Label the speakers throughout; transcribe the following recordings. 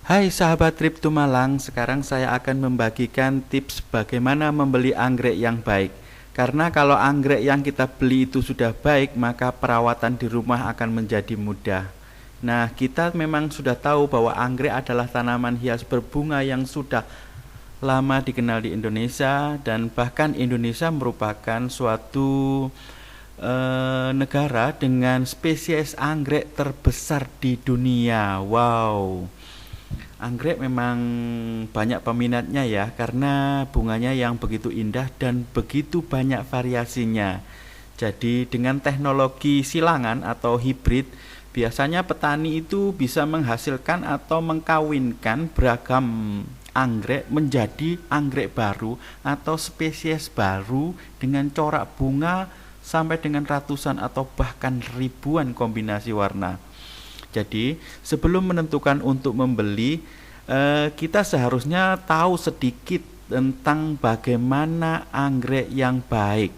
Speaker 1: Hai sahabat Trip to Malang, sekarang saya akan membagikan tips bagaimana membeli anggrek yang baik. Karena kalau anggrek yang kita beli itu sudah baik, maka perawatan di rumah akan menjadi mudah. Nah, kita memang sudah tahu bahwa anggrek adalah tanaman hias berbunga yang sudah lama dikenal di Indonesia, dan bahkan Indonesia merupakan suatu negara dengan spesies anggrek terbesar di dunia. Wow. Anggrek memang banyak peminatnya ya, karena bunganya yang begitu indah dan begitu banyak variasinya. Jadi dengan teknologi silangan atau hibrid, biasanya petani itu bisa menghasilkan atau mengkawinkan beragam anggrek menjadi anggrek baru atau spesies baru dengan corak bunga sampai dengan ratusan atau bahkan ribuan kombinasi warna. Jadi sebelum menentukan untuk membeli, kita seharusnya tahu sedikit tentang bagaimana anggrek yang baik.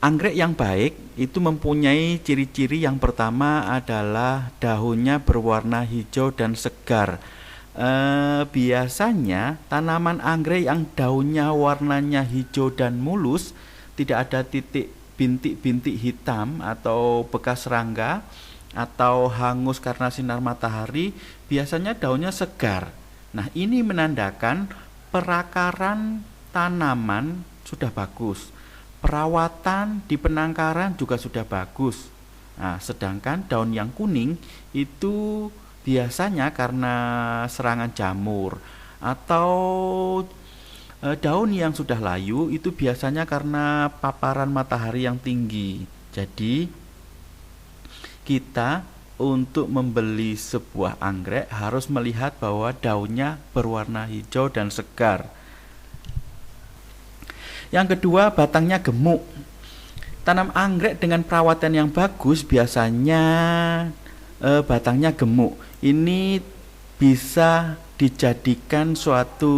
Speaker 1: Anggrek yang baik itu mempunyai ciri-ciri. Yang pertama adalah daunnya berwarna hijau dan segar. Biasanya tanaman anggrek yang daunnya warnanya hijau dan mulus, tidak ada titik bintik-bintik hitam atau bekas serangga atau hangus karena sinar matahari, biasanya daunnya segar. Nah, ini menandakan perakaran tanaman sudah bagus. Perawatan di penangkaran juga sudah bagus. Nah, sedangkan daun yang kuning itu biasanya karena serangan jamur, atau daun yang sudah layu itu biasanya karena paparan matahari yang tinggi. Jadi kita untuk membeli sebuah anggrek harus melihat bahwa daunnya berwarna hijau dan segar. Yang kedua, batangnya gemuk. Tanam anggrek dengan perawatan yang bagus biasanya batangnya gemuk. Ini bisa dijadikan suatu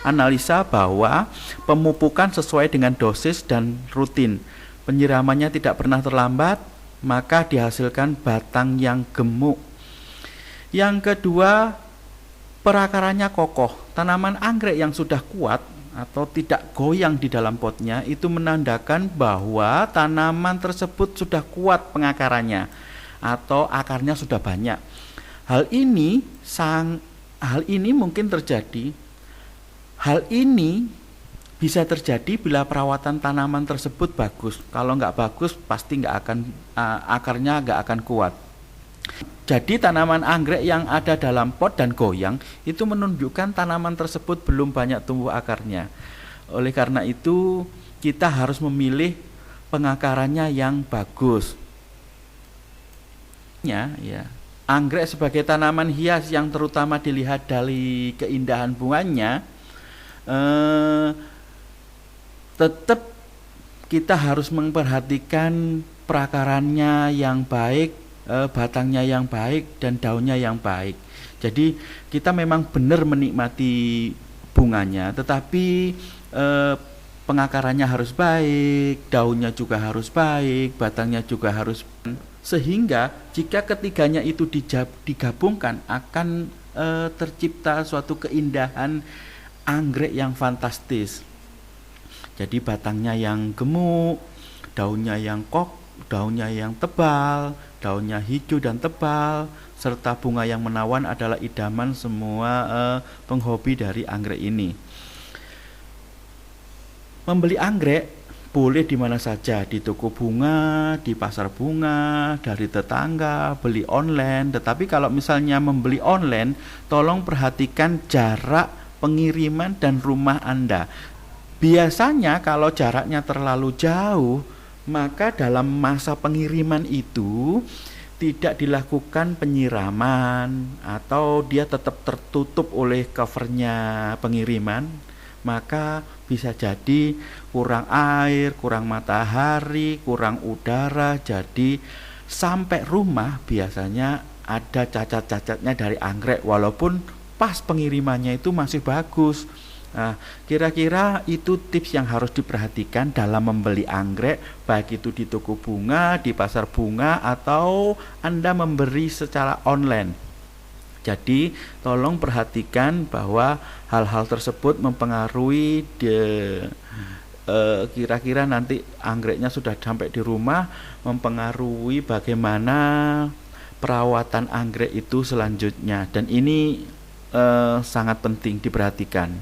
Speaker 1: analisa bahwa pemupukan sesuai dengan dosis dan rutin, penyiramannya tidak pernah terlambat, maka dihasilkan batang yang gemuk. Yang kedua, perakarannya kokoh. Tanaman anggrek yang sudah kuat atau tidak goyang di dalam potnya itu menandakan bahwa tanaman tersebut sudah kuat pengakarannya atau akarnya sudah banyak. Hal ini mungkin terjadi. Hal ini bisa terjadi bila perawatan tanaman tersebut bagus. Kalau nggak bagus, pasti akarnya nggak akan kuat. Jadi tanaman anggrek yang ada dalam pot dan goyang itu menunjukkan tanaman tersebut belum banyak tumbuh akarnya. Oleh karena itu, kita harus memilih pengakarannya yang bagus. Ya. Anggrek sebagai tanaman hias yang terutama dilihat dari keindahan bunganya, tetap kita harus memperhatikan perakarannya yang baik, batangnya yang baik, dan daunnya yang baik. Jadi kita memang benar menikmati bunganya, tetapi pengakarannya harus baik, daunnya juga harus baik, batangnya juga harus, sehingga jika ketiganya itu digabungkan akan tercipta suatu keindahan anggrek yang fantastis. Jadi batangnya yang gemuk, daunnya yang daunnya yang tebal, daunnya hijau dan tebal, serta bunga yang menawan adalah idaman semua penghobi dari anggrek ini. Membeli anggrek boleh di mana saja, di toko bunga, di pasar bunga, dari tetangga, beli online. Tetapi kalau misalnya membeli online, tolong perhatikan jarak pengiriman dan rumah Anda. Biasanya kalau jaraknya terlalu jauh, maka dalam masa pengiriman itu tidak dilakukan penyiraman atau dia tetap tertutup oleh covernya pengiriman, maka bisa jadi kurang air, kurang matahari, kurang udara. Jadi sampai rumah biasanya ada cacat-cacatnya dari anggrek, walaupun pas pengirimannya itu masih bagus. Nah, kira-kira itu tips yang harus diperhatikan dalam membeli anggrek, baik itu di toko bunga, di pasar bunga, atau Anda memberi secara online. Jadi, tolong perhatikan bahwa hal-hal tersebut mempengaruhi kira-kira nanti anggreknya sudah sampai di rumah, mempengaruhi bagaimana perawatan anggrek itu selanjutnya. Dan ini sangat penting diperhatikan.